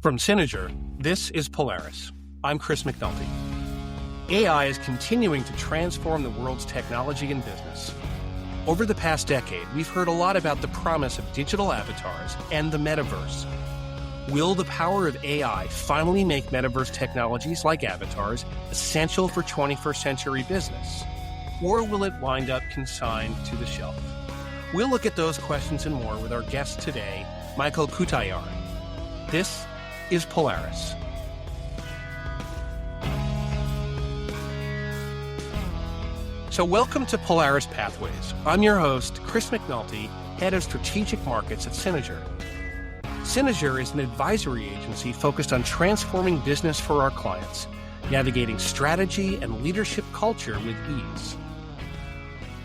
From Synozur, this is Polaris. I'm Chris McNulty. AI is continuing to transform the world's technology and business. Over the past decade, we've heard a lot about the promise of digital avatars and the Metaverse. Will the power of AI finally make Metaverse technologies like avatars essential for 21st century business? Or will it wind up consigned to the shelf? We'll look at those questions and more with our guest today, Michael Cutajar. This is Polaris. So welcome to Polaris Pathways. I'm your host, Chris McNulty, Head of Strategic Markets at Synozur. Synozur is an advisory agency focused on transforming business for our clients, navigating strategy and leadership culture with ease.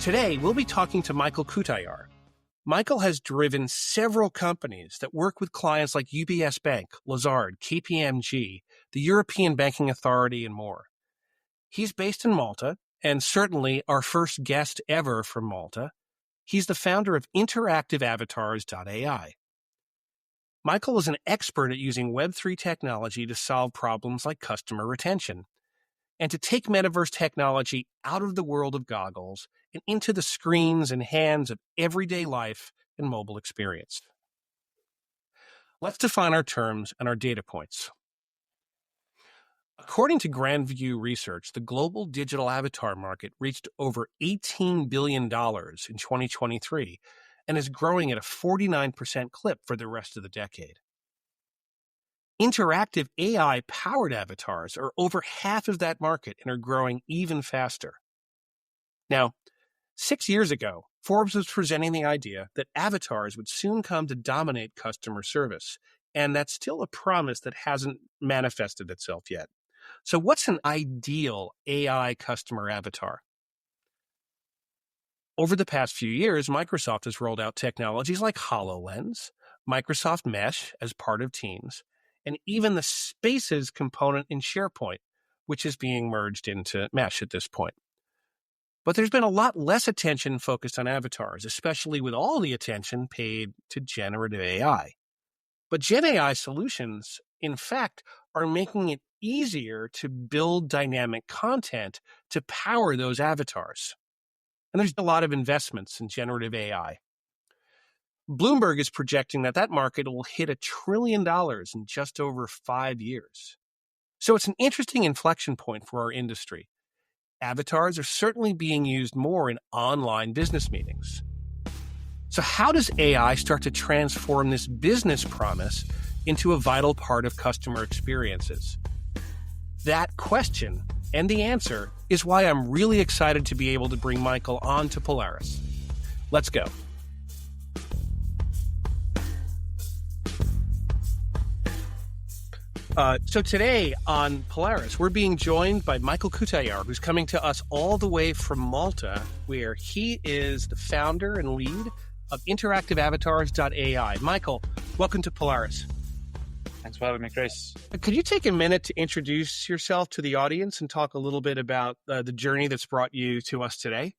Today, we'll be talking to Michael Cutajar. Michael has driven several companies that work with clients like UBS Bank, Lazard, KPMG, the European Banking Authority, and more. He's based in Malta, and certainly our first guest ever from Malta. He's the founder of InteractiveAvatars.AI. Michael is an expert at using Web3 technology to solve problems like customer retention, and to take Metaverse technology out of the world of goggles and into the screens and hands of everyday life and mobile experience. Let's define our terms and our data points. According to Grand View Research, the global digital avatar market reached over $18 billion in 2023 and is growing at a 49% clip for the rest of the decade. Interactive AI-powered avatars are over half of that market and are growing even faster. Now, 6 years ago, Forbes was presenting the idea that avatars would soon come to dominate customer service, and that's still a promise that hasn't manifested itself yet. So what's an ideal AI customer avatar? Over the past few years, Microsoft has rolled out technologies like HoloLens, Microsoft Mesh as part of Teams, and even the Spaces component in SharePoint, which is being merged into Mesh at this point. But there's been a lot less attention focused on avatars, especially with all the attention paid to generative AI. But Gen AI solutions, in fact, are making it easier to build dynamic content to power those avatars. And there's a lot of investments in generative AI. Bloomberg is projecting that market will hit $1 trillion in just over 5 years. So it's an interesting inflection point for our industry. Avatars are certainly being used more in online business meetings. So how does AI start to transform this business promise into a vital part of customer experiences? That question and the answer is why I'm really excited to be able to bring Michael on to Polaris. Let's go. So today on Polaris, we're being joined by Michael Cutajar, who's coming to us all the way from Malta, where he is the founder and lead of InteractiveAvatars.AI. Michael, welcome to Polaris. Thanks for having me, Chris. Could you take a minute to introduce yourself to the audience and talk a little bit about the journey that's brought you to us today?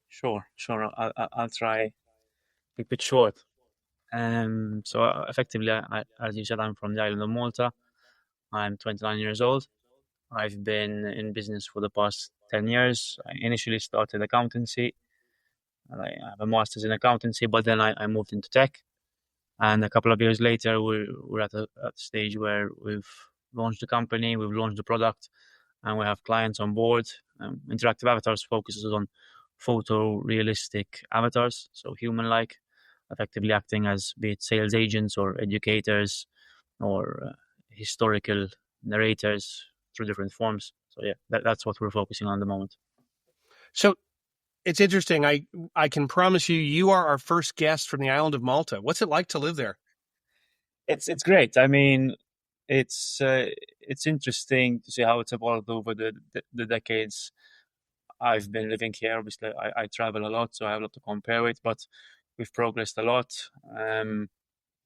Sure. I'll try. Keep it short. So effectively, as you said, I'm from the island of Malta. I'm 29 years old. I've been in business for the past 10 years. I initially started accountancy. I have a master's in accountancy, but then I moved into tech. And a couple of years later, we're at a stage where we've launched the company, we've launched the product, and we have clients on board. Interactive Avatars focuses on photorealistic avatars, so human-like, effectively acting as be it sales agents or educators or historical narrators through different forms. So yeah, that's what we're focusing on at the moment. So it's interesting. I can promise you are our first guest from the island of Malta. What's it like to live there? It's great. I mean, it's interesting to see how it's evolved over the decades. I've been living here. Obviously, I travel a lot, so I have a lot to compare with, but we've progressed a lot.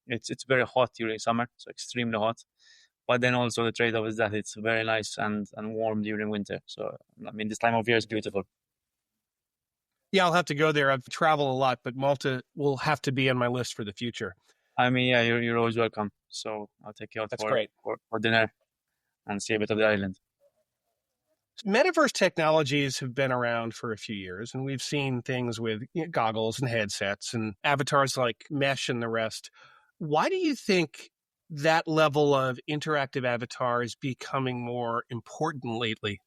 It's very hot during summer, so extremely hot. But then also the trade-off is that it's very nice and warm during winter. So, I mean, this time of year is beautiful. Yeah, I'll have to go there. I've traveled a lot, but Malta will have to be on my list for the future. I mean, yeah, you're always welcome. So I'll take you out That's for, great. for dinner and see a bit of the island. Metaverse technologies have been around for a few years, and we've seen things with goggles and headsets and avatars like Mesh and the rest. Why do you think that level of interactive avatar is becoming more important lately?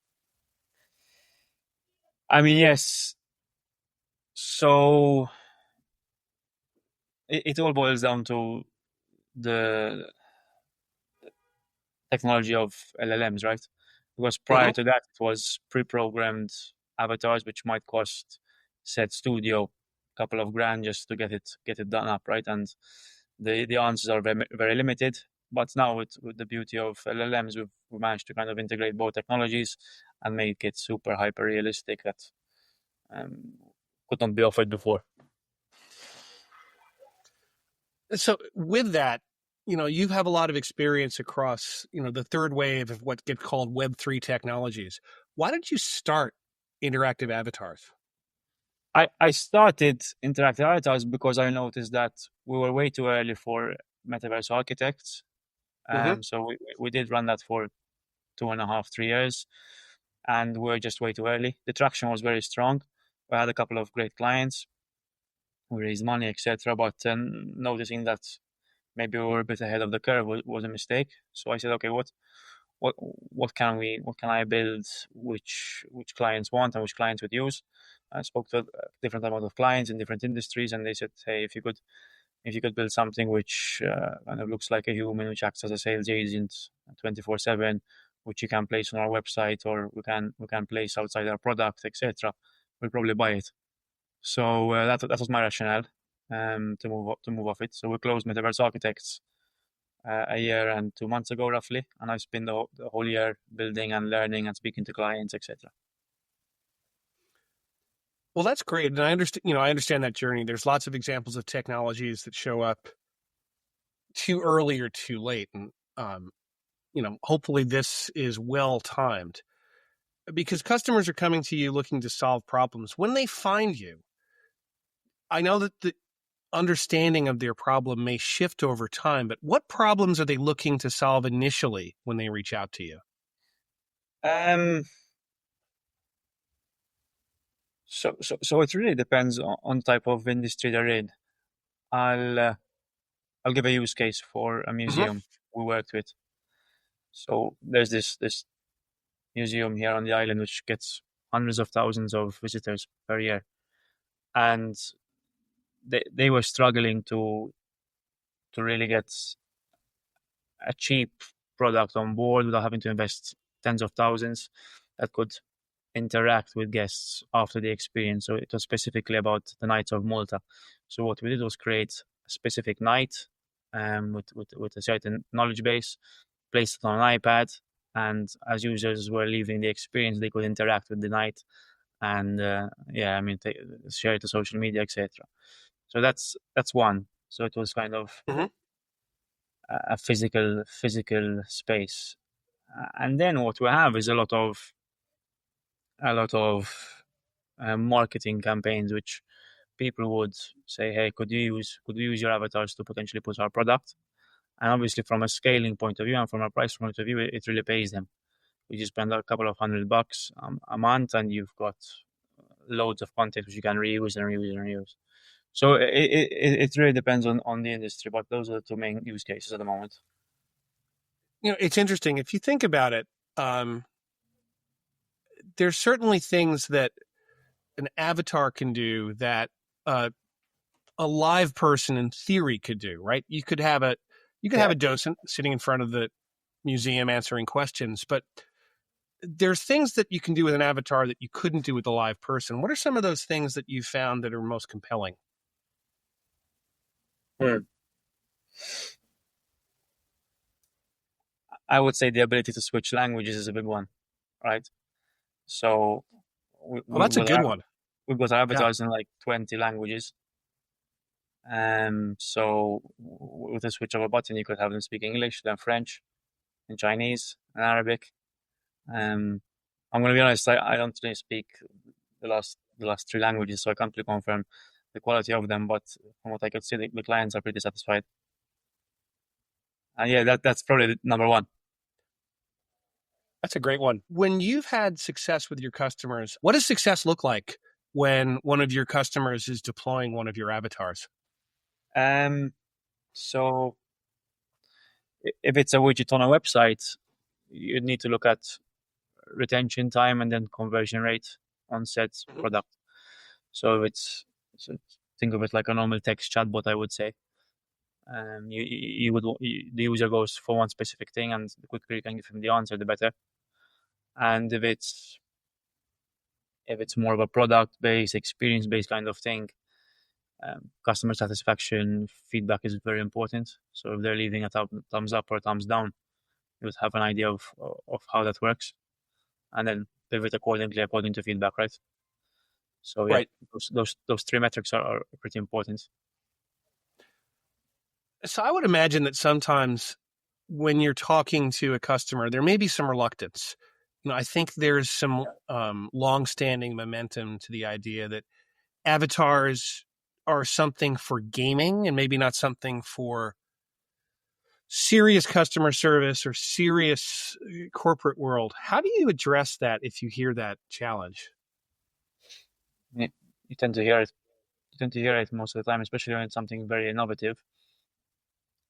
I mean, yes. So it all boils down to the technology of LLMs, right? Because prior Hmm. to that, it was pre-programmed avatars, which might cost said studio a couple of grand just to get it done up, right? And the answers are very limited. But now with the beauty of LLMs, we've managed to kind of integrate both technologies and make it super hyper realistic that um, could not be offered before. So, with that, you have a lot of experience across, the third wave of what get called Web3 technologies. Why did you start interactive avatars? I started interactive avatars because I noticed that we were way too early for metaverse architects. Hmm. So we did run that for 2.5, 3 years, and we're just way too early. The traction was very strong. We had a couple of great clients. We raised money, etc. But noticing that maybe we were a bit ahead of the curve was a mistake. So I said, okay, what can I build which clients want and which clients would use. I spoke to a different amount of clients in different industries, and they said, hey, if you could build something which kind of looks like a human, which acts as a sales agent 24/7, which you can place on our website or we can place outside our product, etc., we'll probably buy it. So that was my rationale to move off it. So we closed Metaverse Architects a year and 2 months ago, roughly, and I spent the whole year building and learning and speaking to clients, etc. Well, that's great, and I understand that journey. There's lots of examples of technologies that show up too early or too late, and hopefully this is well timed because customers are coming to you looking to solve problems. When they find you, I know that the understanding of their problem may shift over time, but what problems are they looking to solve initially when they reach out to you? Um, so it really depends on type of industry they're in. I'll uh, I'll give a use case for a Hmm. museum we worked with. So there's this museum here on the island which gets hundreds of thousands of visitors per year, and they were struggling to really get a cheap product on board without having to invest tens of thousands that could interact with guests after the experience. So it was specifically about the Knights of Malta. So what we did was create a specific knight with a certain knowledge base, placed it on an iPad, and as users were leaving the experience, they could interact with the knight and yeah, I mean, share it to social media, etc. So that's one. So it was kind of Hmm. a physical space. And then what we have is a lot of marketing campaigns which people would say, hey, could you use your avatars to potentially push our product? And obviously from a scaling point of view and from a price point of view, it really pays them. You spend a couple of $100 a month and you've got loads of content which you can reuse and reuse and reuse. So it really depends on the industry, but those are the two main use cases at the moment. It's interesting if you think about it. Um, there's certainly things that an avatar can do that uh, a live person in theory could do, right? You could have Yeah. a docent sitting in front of the museum answering questions, but there's things that you can do with an avatar that you couldn't do with a live person. What are some of those things that you found that are most compelling? Hmm. I would say the ability to switch languages is a big one, right? So we, Well, we've that's a got good our, one. we've got our Yeah. avatars in like 20 languages. So with a switch of a button, you could have them speak English, then French, and Chinese, and Arabic. Um, I'm going to be honest, I don't really speak the last three languages, so I can't really confirm the quality of them. But from what I could see, the clients are pretty satisfied. And yeah, that's probably number one. That's a great one. When you've had success with your customers, what does success look like when one of your customers is deploying one of your avatars? So if it's a widget on a website, you need to look at retention time and then conversion rate on said product. So so think of it like a normal text chatbot, I would say. The user goes for one specific thing, and the quicker you can give him the answer, the better. And if it's more of a product based, experience based kind of thing, customer satisfaction feedback is very important. So if they're leaving a thumbs up or a thumbs down, you would have an idea of how that works, and then pivot according to feedback, right? So yeah, Right. those three metrics are pretty important. So I would imagine that sometimes when you're talking to a customer, there may be some reluctance. I think there's some long-standing momentum to the idea that avatars are something for gaming and maybe not something for serious customer service or serious corporate world. How do you address that if you hear that challenge? You, you tend to hear it. You tend to hear it most of the time, especially when it's something very innovative.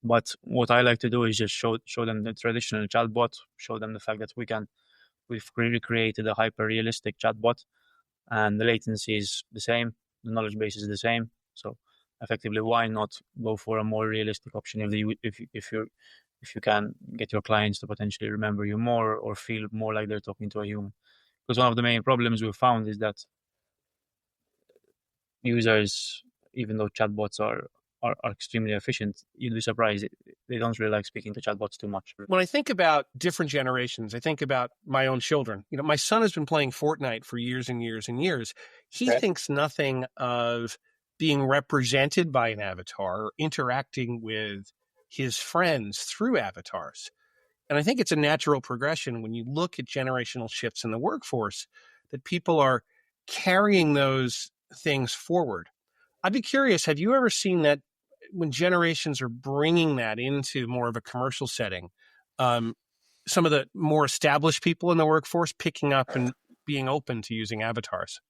But what I like to do is just show them the traditional chatbot, show them the fact that we've recreated a hyper realistic chatbot, and the latency is the same, the knowledge base is the same. So effectively, why not go for a more realistic option if you can get your clients to potentially remember you more or feel more like they're talking to a human? Because one of the main problems we've found is that users, even though chatbots are extremely efficient, you'd be surprised they don't really like speaking to chatbots too much. When I think about different generations, I think about my own children. My son has been playing Fortnite for years and years and years. He thinks nothing of being represented by an avatar or interacting with his friends through avatars. And I think it's a natural progression when you look at generational shifts in the workforce that people are carrying those things forward. I'd be curious, have you ever seen that when generations are bringing that into more of a commercial setting, um, some of the more established people in the workforce picking up and being open to using avatars?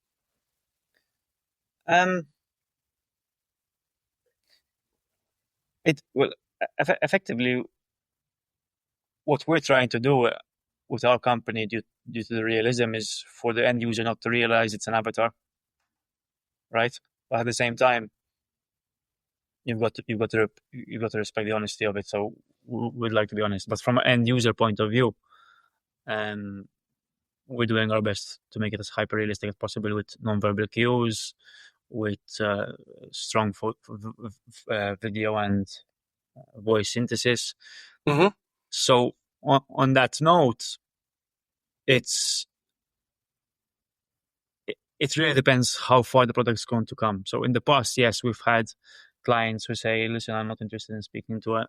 Um, it well, effectively, what we're trying to do with our company, due to the realism, is for the end user not to realize it's an avatar, right? But at the same time, you've got to respect the honesty of it. So we'd like to be honest, but from an end user point of view, um, we're doing our best to make it as hyper realistic as possible with non-verbal cues, with strong video and voice synthesis. Mm-hmm. So on that note, it's it really depends how far the product is going to come. So in the past, yes, we've had clients who say, listen, I'm not interested in speaking to a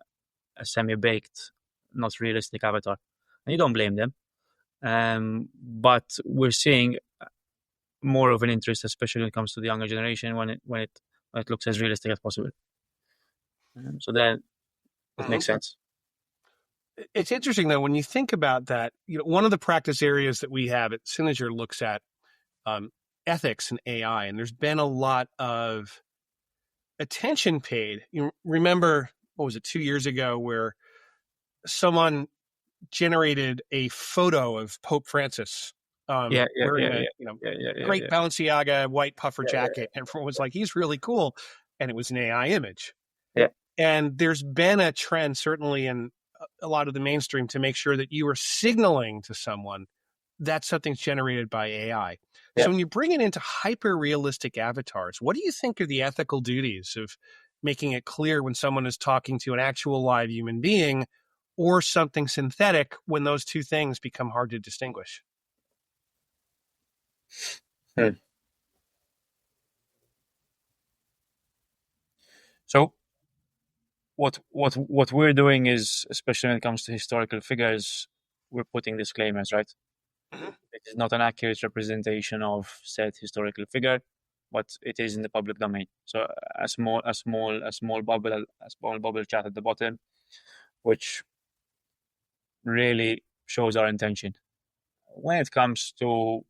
semi-baked, not realistic avatar. And you don't blame them. But we're seeing more of an interest, especially when it comes to the younger generation, when it looks as realistic as possible. So then it makes sense. It's interesting, though, when you think about that, one of the practice areas that we have at Synozur looks at ethics and AI, and there's been a lot of attention paid. You remember, what was it, 2 years ago, where someone generated a photo of Pope Francis wearing a great Balenciaga white puffer jacket, and everyone was like, he's really cool, and it was an AI image. Yeah. And there's been a trend, certainly in a lot of the mainstream, to make sure that you are signaling to someone that something's generated by AI. Yeah. So when you bring it into hyper-realistic avatars, what do you think are the ethical duties of making it clear when someone is talking to an actual live human being or something synthetic, when those two things become hard to distinguish? So what we're doing is, especially when it comes to historical figures, we're putting disclaimers, right? It is not an accurate representation of said historical figure, but it is in the public domain. So a small bubble chat at the bottom, which really shows our intention. When it comes to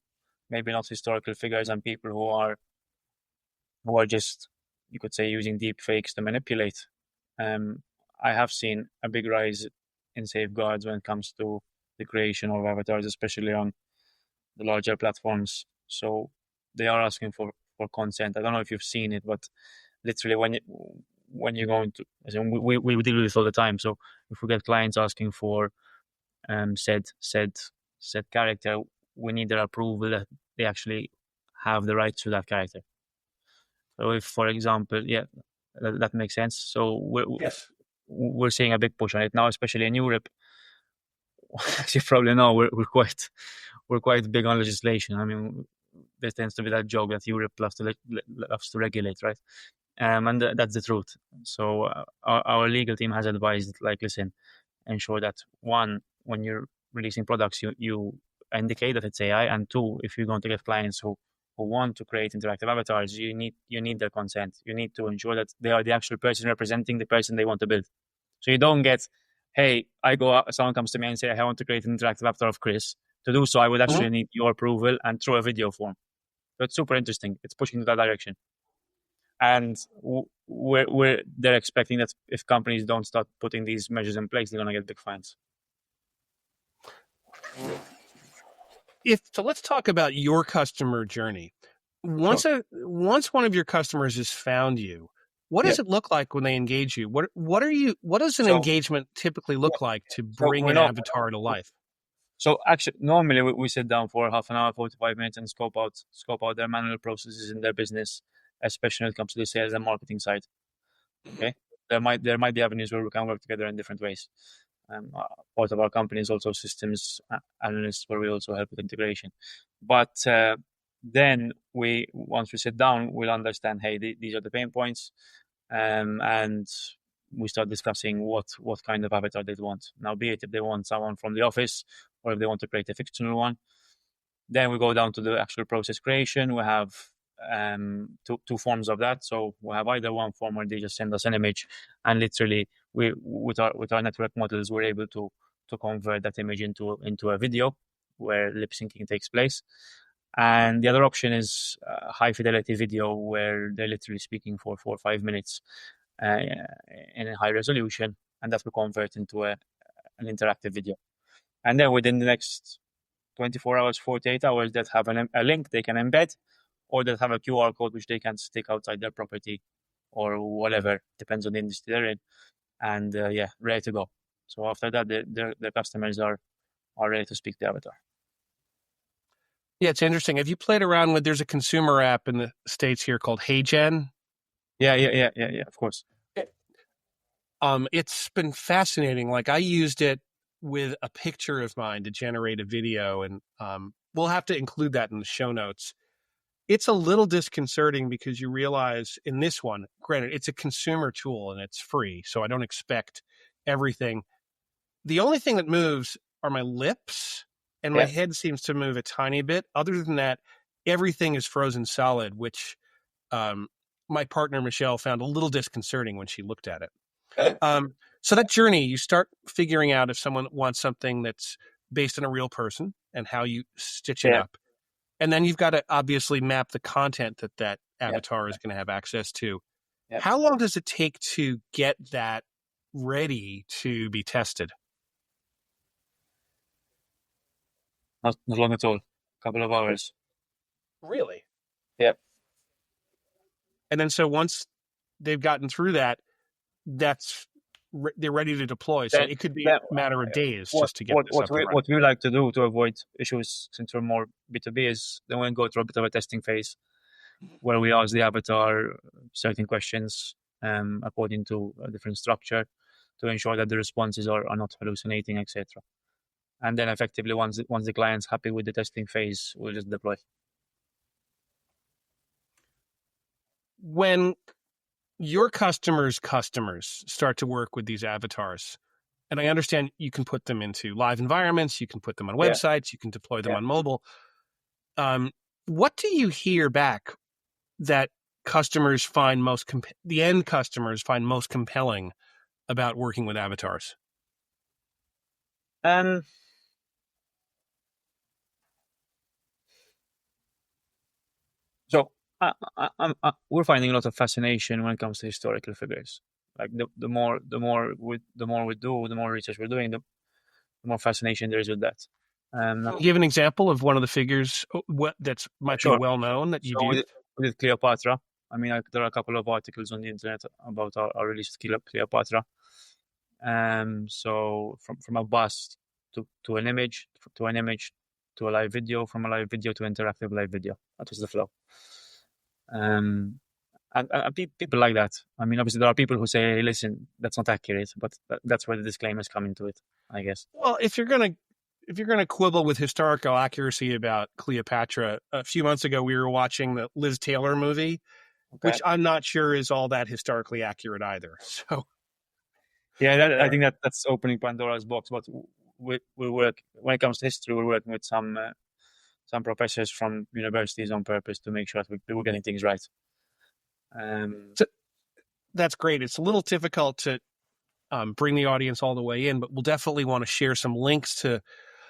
maybe not historical figures and people who are just, you could say, using deep fakes to manipulate, I have seen a big rise in safeguards when it comes to the creation of avatars, especially on the larger platforms. So they are asking for consent. I don't know if you've seen it, but literally when you're going to, as in we deal with this all the time. So if we get clients asking for said character, we need their approval that they actually have the rights to that character. So if, for example, that makes sense. So Yes. we're seeing a big push on it now, especially in Europe. As you probably know, we're quite big on legislation. I mean, there tends to be that joke that Europe loves to regulate, right? And that's the truth. So our legal team has advised, like, listen, ensure that one, when you're releasing products, you indicate that it's AI, and two, if you're going to get clients who want to create interactive avatars, you need their consent. You need to ensure that they are the actual person representing the person they want to build. So you don't get, hey, I go out, someone comes to me and say, I want to create an interactive avatar of Chris. To do so, I would actually need your approval and through a video form. So it's super interesting. It's pushing in that direction. And they're expecting that if companies don't start putting these measures in place, they're going to get big fines. So let's talk about your customer journey. Once one of your customers has found you, what does it look like when they engage you? What does an engagement typically look like to bring an avatar to life? So actually, normally we sit down for half an hour, 45 minutes, and scope out their manual processes in their business, especially when it comes to the sales and marketing side. Okay, there might be avenues where we can work together in different ways. Part of our company is also systems analysts, where we also help with integration. But then once we sit down, we'll understand, hey, these are the pain points, and we start discussing what kind of avatar they want. Now, be it if they want someone from the office or if they want to create a fictional one. Then we go down to the actual process creation. We have two forms of that. So we have either one form where they just send us an image, and literally with our network models, we're able to convert that image into a video where lip syncing takes place. And the other option is high fidelity video, where they're literally speaking for 4 or 5 minutes in a high resolution, and that will convert into an interactive video. And then within the next 24 hours, 48 hours, that have a link they can embed, or that have a QR code which they can stick outside their property or whatever, depends on the industry they're in, and ready to go. So after that, their customers are ready to speak the avatar. Yeah, it's interesting. Have you played around with, there's a consumer app in the States here called HeyGen? Yeah, of course. It's been fascinating. Like, I used it with a picture of mine to generate a video, and we'll have to include that in the show notes. It's a little disconcerting because you realize in this one, granted, it's a consumer tool and it's free, so I don't expect everything. The only thing that moves are my lips, and my head seems to move a tiny bit. Other than that, everything is frozen solid, which my partner, Michelle, found a little disconcerting when she looked at it. So that journey, you start figuring out if someone wants something that's based on a real person and how you stitch it up. And then you've got to obviously map the content that avatar is going to have access to. How long does it take to get that ready to be tested? Not long at all. A couple of hours. Really? Yep. And then so once they've gotten through that, they're ready to deploy. So it could be a matter of days just to get this up and running. What we like to do to avoid issues, since we're more B2B, is then we go through a bit of a testing phase where we ask the avatar certain questions according to a different structure to ensure that the responses are not hallucinating, etc. And then effectively, once the client's happy with the testing phase, we'll just deploy. When your customers' customers start to work with these avatars, and I understand you can put them into live environments, you can put them on websites, you can deploy them on mobile. What do you hear back that customers find the end customers find most compelling about working with avatars? Um, so we're finding a lot of fascination when it comes to historical figures. Like the more we do, the more research we're doing, the more fascination there is with that. Can you give an example of one of the figures that's might be Sure. well known that you've So used? we did Cleopatra. I mean, there are a couple of articles on the internet about our release of Cleopatra. So from a bust to an image, to an image, to a live video, from a live video to interactive live video. That was the flow. And people like that. I mean, obviously there are people who say, hey, "Listen, that's not accurate," but that's where the disclaimers come into it, I guess. Well, if you're gonna quibble with historical accuracy about Cleopatra, a few months ago we were watching the Liz Taylor movie, Okay. which I'm not sure is all that historically accurate either. So Yeah, I think that's opening Pandora's box. But we work when it comes to history. We're working with some professors from universities on purpose to make sure that we're getting things right. so that's great. It's a little difficult to bring the audience all the way in, but we'll definitely want to share some links to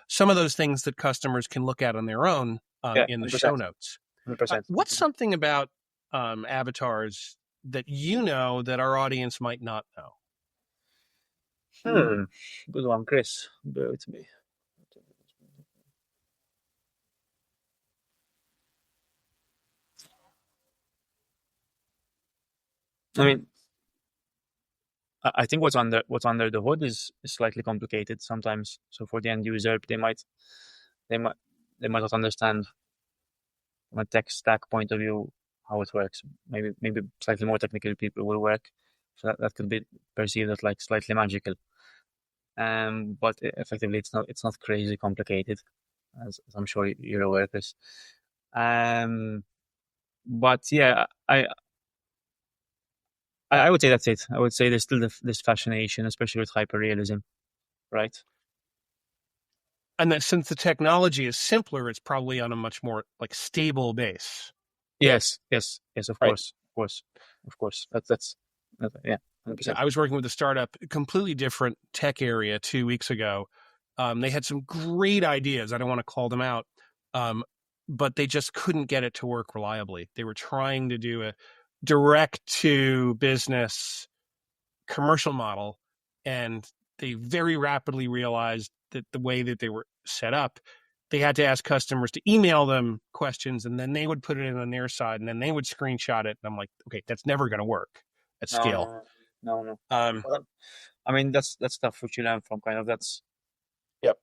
some of those things that customers can look at on their own Yeah, in the 100%, show notes. 100%. What's something about avatars that you know that our audience might not know? Good one, Chris. Bear with me. I mean, I think what's under the hood is slightly complicated sometimes. So for the end user, they might they might not understand from a tech stack point of view how it works. Maybe slightly more technical people will work, so that could be perceived as like slightly magical. But effectively, it's not crazy complicated, as I'm sure you're aware, Chris. Um, but yeah, I would say that's it. I would say there's still this fascination, especially with hyperrealism, right? And that since the technology is simpler, it's probably on a much more like stable base. Yes, of Right. course, of course. Yeah, Yeah, 100%. I was working with a startup, a completely different tech area 2 weeks ago. They had some great ideas. I don't want to call them out, um, but they just couldn't get it to work reliably. They were trying to do a direct to business commercial model, and they very rapidly realized that the way that they were set up, they had to ask customers to email them questions, and then they would put it in on their side, and then they would screenshot it. And I'm like, okay, that's never going to work at No, scale. no. Um, Well, I mean, that's stuff which you learn from kind of that's yep.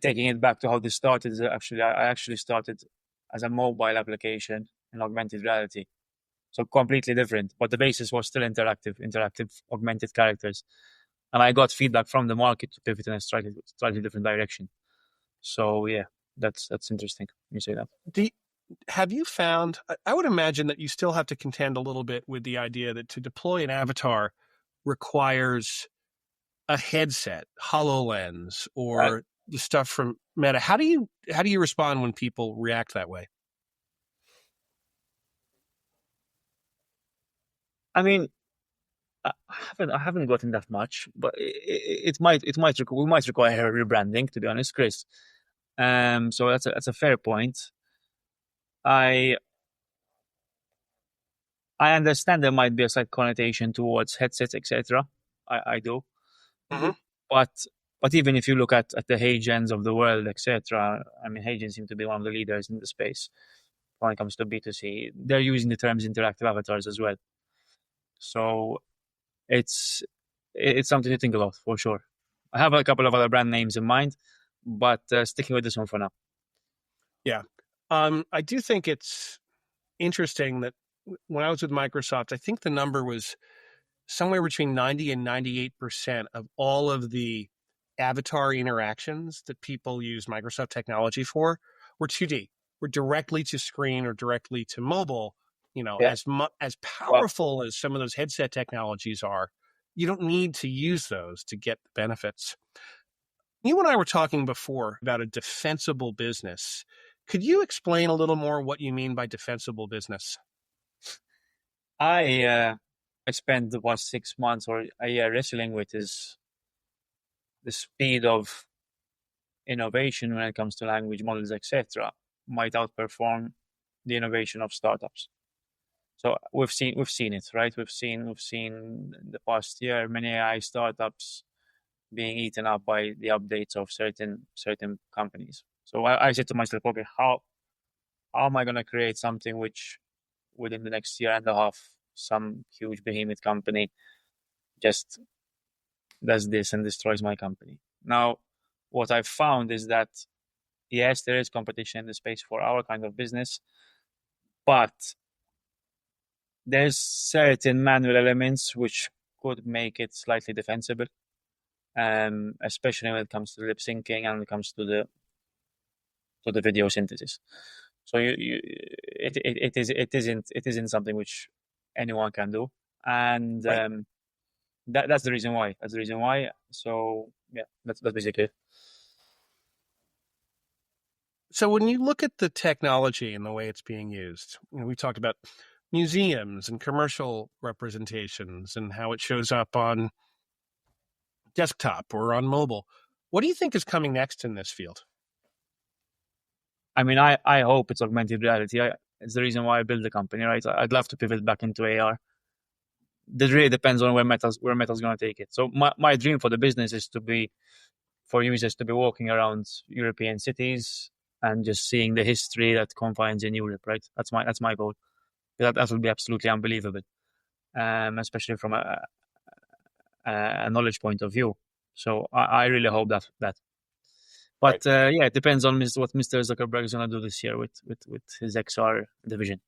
taking it back to how this started. Is actually, I actually started as a mobile application in augmented reality, so completely different. But the basis was still interactive augmented characters, and I got feedback from the market to pivot in a slightly different direction. So yeah, that's interesting. You say that. Have you found? I would imagine that you still have to contend a little bit with the idea that to deploy an avatar requires a headset, HoloLens, Right. or the stuff from Meta. How do you respond when people react that way? I mean, I haven't gotten that much, but we might require rebranding, to be honest, Chris. So that's a fair point. I I understand there might be a slight connotation towards headsets, etc. I do, Mm-hmm. but even if you look at the Hagens of the world, etc. I mean, Hagen seem to be one of the leaders in the space when it comes to B2C. They're using the terms interactive avatars as well. So it's it's something to think about for sure. I have a couple of other brand names in mind, but sticking with this one for now. Yeah. I do think it's interesting that when I was with Microsoft, I think the number was somewhere between 90 and 98% of all of the avatar interactions that people use Microsoft technology for were 2D, were directly to screen or directly to mobile. Yeah. As Well, powerful as some of those headset technologies are, you don't need to use those to get the benefits. You and I were talking before about a defensible business. Could you explain a little more what you mean by defensible business? I spent the past 6 months or a year wrestling with this the speed of innovation when it comes to language models, etc., might outperform the innovation of startups. So we've seen it, right? We've seen in the past year many AI startups being eaten up by the updates of certain companies. So I said to myself, okay, how am I going to create something which within the next year and a half, some huge behemoth company just does this and destroys my company? Now, what I've found is that, yes, there is competition in the space for our kind of business, but there's certain manual elements which could make it slightly defensible, especially when it comes to lip syncing and when it comes to the video synthesis. So it isn't something which anyone can do, and Right. that's the reason why. That's the reason why. So yeah, that's basically it. So when you look at the technology and the way it's being used, we talked about museums and commercial representations and how it shows up on desktop or on mobile. What do you think is coming next in this field? I mean, I hope it's augmented reality. It's the reason why I built the company, right? I'd love to pivot back into AR. That really depends on where Meta's going to take it. So my dream for the business is for users to be walking around European cities and just seeing the history that confines in Europe, right? That's my goal. That would be absolutely unbelievable, especially from a knowledge point of view. So I really hope that. But yeah, it depends on what Mr. Zuckerberg is going to do this year with his XR division.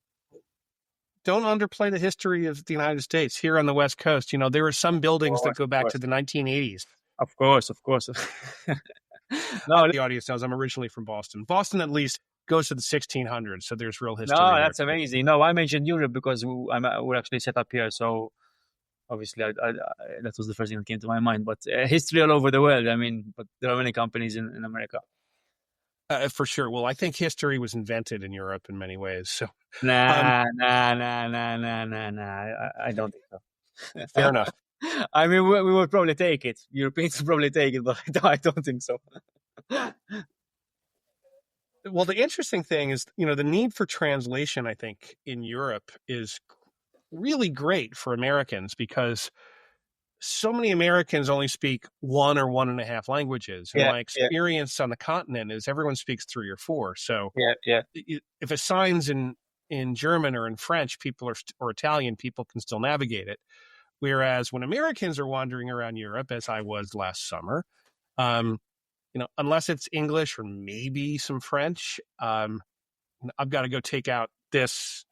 Don't underplay the history of the United States. Here on the West Coast, there are some buildings that go back to the 1980s. Of course. No, the audience knows I'm originally from Boston. Boston, at least, goes to the 1600s, so there's real history. No, that's amazing. No, I mentioned Europe because we're actually set up here, so obviously that was the first thing that came to my mind. But history all over the world. I mean, but there are many companies in America. For sure. Well, I think history was invented in Europe in many ways. So Nah. I don't think so. Fair enough. I mean, we would probably take it. Europeans would probably take it, but I don't think so. Well, the interesting thing is, the need for translation, I think, in Europe is really great for Americans because so many Americans only speak 1 or 1.5 languages. And my experience on the continent is everyone speaks 3 or 4. So if a sign's in German or in French, people or Italian, people can still navigate it. Whereas when Americans are wandering around Europe, as I was last summer, unless it's English or maybe some French, I've got to go take out this,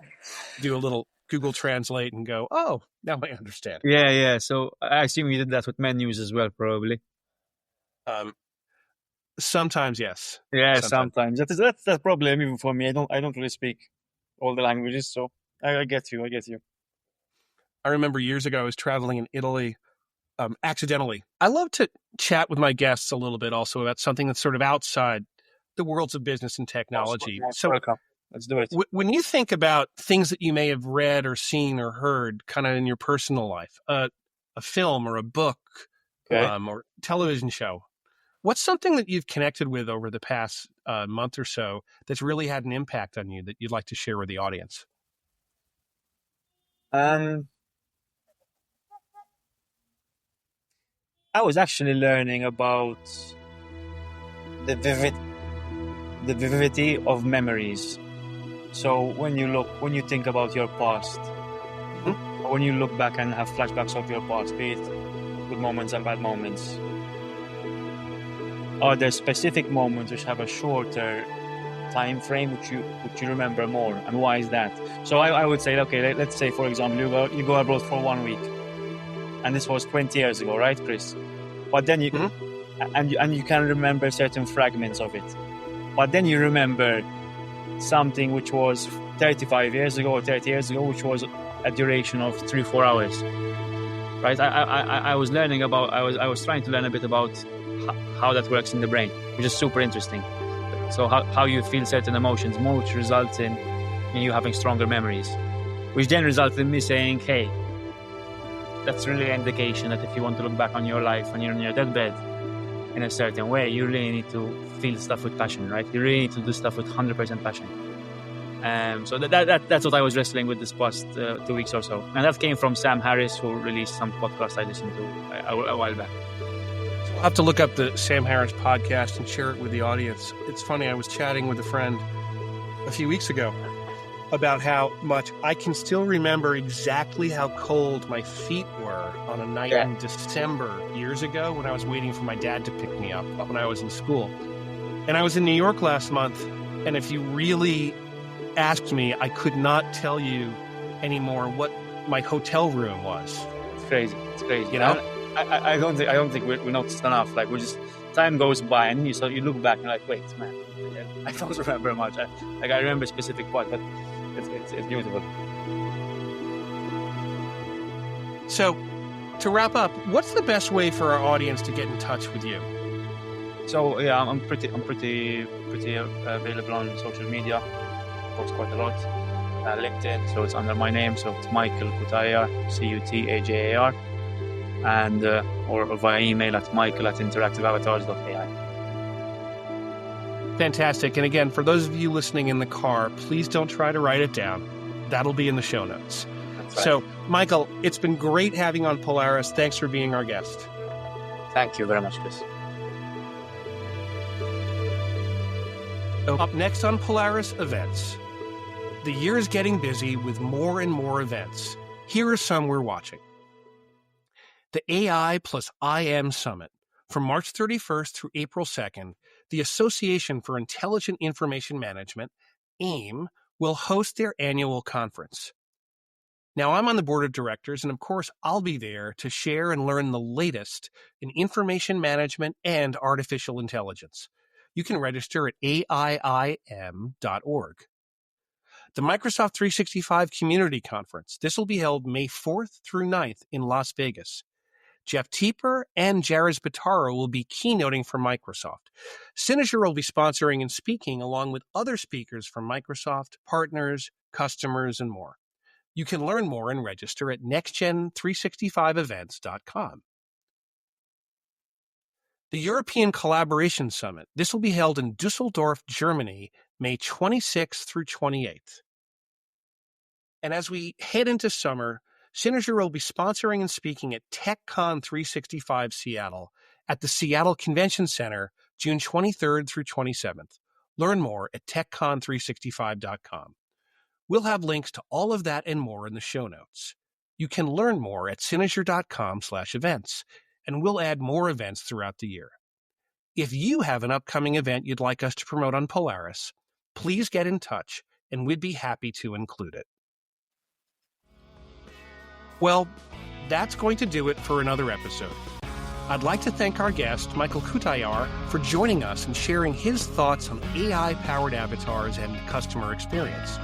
do a little Google Translate and go, oh, now I understand. Yeah. So I assume you did that with menus as well, probably. Sometimes, yes. Yeah, sometimes. That's the problem even for me. I don't really speak all the languages, so I get you. I remember years ago I was traveling in Italy, accidentally. I love to chat with my guests a little bit also about something that's sort of outside the worlds of business and technology. So let's do it. When you think about things that you may have read or seen or heard kind of in your personal life, a film or a book or television show, what's something that you've connected with over the past month or so that's really had an impact on you that you'd like to share with the audience? I was actually learning about the vividity of memories. So when you think about your past, when you look back and have flashbacks of your past, be it good moments and bad moments, are there specific moments which have a shorter time frame which you remember more, and why is that? So I would say, okay, let's say for example you go abroad for 1 week, and this was 20 years ago, right, Chris? But then you can remember certain fragments of it, but then you remember something which was 35 years ago or 30 years ago, which was a duration of 3-4 hours, right? I was learning about, I was trying to learn a bit about how that works in the brain, which is super interesting. So how you feel certain emotions, which results in you having stronger memories, which then results in me saying, hey, that's really an indication that if you want to look back on your life when you're on your deathbed in a certain way, you really need to feel stuff with passion, right? You really need to do stuff with 100% passion. So that's what I was wrestling with this past 2 weeks or so. And that came from Sam Harris, who released some podcast I listened to a while back. I'll have to look up the Sam Harris podcast and share it with the audience. It's funny, I was chatting with a friend a few weeks ago about how much I can still remember exactly how cold my feet were on a night in December years ago when I was waiting for my dad to pick me up when I was in school. And I was in New York last month, and if you really asked me, I could not tell you anymore what my hotel room was. It's crazy. You know? I don't think we're noticed enough. Like, we just, time goes by and you look back and you're like, wait, man, I don't remember much. I remember a specific part, but it's beautiful. So, to wrap up, what's the best way for our audience to get in touch with you? So yeah, I'm pretty available on social media. Post quite a lot. LinkedIn, so it's under my name, so it's Michael Cutajar, Cutajar, and or via email at michael@InteractiveAvatars.AI. Fantastic. And again, for those of you listening in the car, please don't try to write it down. That'll be in the show notes. That's right. So, Michael, it's been great having you on Polaris. Thanks for being our guest. Thank you very much, Chris. So up next on Polaris Events, the year is getting busy with more and more events. Here are some we're watching. The AI plus IM Summit. From March 31st through April 2nd, the Association for Intelligent Information Management, AIM, will host their annual conference. Now, I'm on the board of directors, and of course, I'll be there to share and learn the latest in information management and artificial intelligence. You can register at aiim.org. The Microsoft 365 Community Conference. This will be held May 4th through 9th in Las Vegas. Jeff Teeper and Jairus Bataro will be keynoting for Microsoft. Synozur will be sponsoring and speaking along with other speakers from Microsoft, partners, customers, and more. You can learn more and register at nextgen365events.com. The European Collaboration Summit. This will be held in Dusseldorf, Germany, May 26th through 28th. And as we head into summer, Synozur will be sponsoring and speaking at TechCon 365 Seattle at the Seattle Convention Center, June 23rd through 27th. Learn more at techcon365.com. We'll have links to all of that and more in the show notes. You can learn more at synozur.com/events, and we'll add more events throughout the year. If you have an upcoming event you'd like us to promote on Polaris, please get in touch, and we'd be happy to include it. Well, that's going to do it for another episode. I'd like to thank our guest, Michael Cutajar, for joining us and sharing his thoughts on AI-powered avatars and customer experience.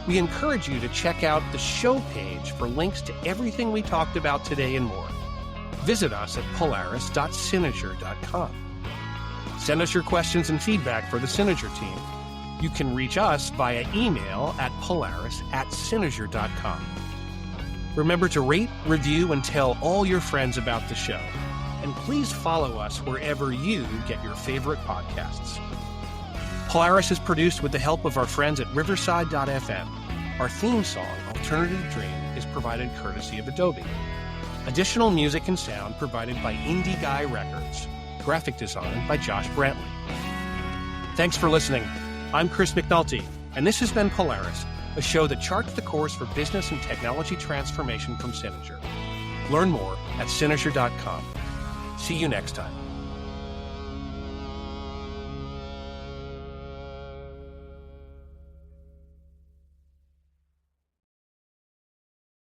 We encourage you to check out the show page for links to everything we talked about today and more. Visit us at polaris.synozur.com. Send us your questions and feedback for the Synozur team. You can reach us via email at polaris@synozur.com. Remember to rate, review, and tell all your friends about the show. And please follow us wherever you get your favorite podcasts. Polaris is produced with the help of our friends at Riverside.fm. Our theme song, Alternative Dream, is provided courtesy of Adobe. Additional music and sound provided by Indie Guy Records. Graphic design by Josh Brantley. Thanks for listening. I'm Chris McNulty, and this has been Polaris, a show that charts the course for business and technology transformation from Synozur. Learn more at synozur.com. See you next time.